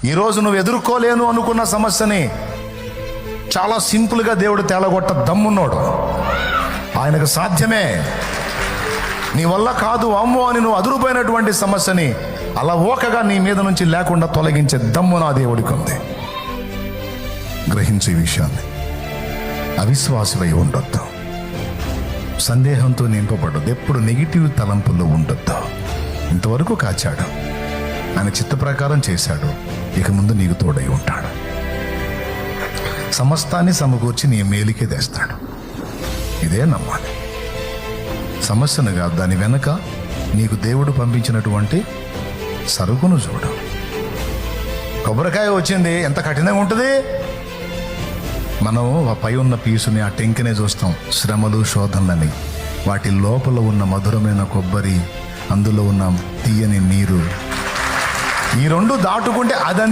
ఈరోజు నువ్వు ఎదుర్కోలేను అనుకున్న సమస్యని చాలా సింపుల్గా దేవుడు తేలగొట్ట దమ్మున్నాడు. ఆయనకు సాధ్యమే. నీ వల్ల కాదు అమ్మో అని నువ్వు అదురుపోయినటువంటి సమస్యని అలా ఓకగా నీ మీద నుంచి లేకుండా తొలగించే దమ్ము నా దేవుడికి ఉంది. గ్రహించే విషయాన్ని. అవిశ్వాసమై ఉండొద్దు, సందేహంతో నింపబడద్దు, ఎప్పుడు నెగిటివ్ తలంపుల్లో ఉండొద్దు. ఇంతవరకు కాచాడు, ఆయన చిత్త ప్రకారం చేశాడు, ఇక ముందు నీకు తోడై ఉంటాడు. సమస్తాన్ని సమకూర్చి నీ మేలుకే తెస్తాడు. ఇదే నమ్మాలి. సమస్యను కాదు, దాని వెనక నీకు దేవుడు పంపించినటువంటి సరుకును చూడు. కొబ్బరికాయ వచ్చింది, ఎంత కఠినంగా ఉంటుంది. మనం ఆ పై ఉన్న పీసుని, ఆ టెంకనే చూస్తాం, శ్రమలు శోధనలని. వాటి లోపల ఉన్న మధురమైన కొబ్బరి, అందులో ఉన్న తీయని నీరు, ఈ రెండు దాటుకుంటే అదంతా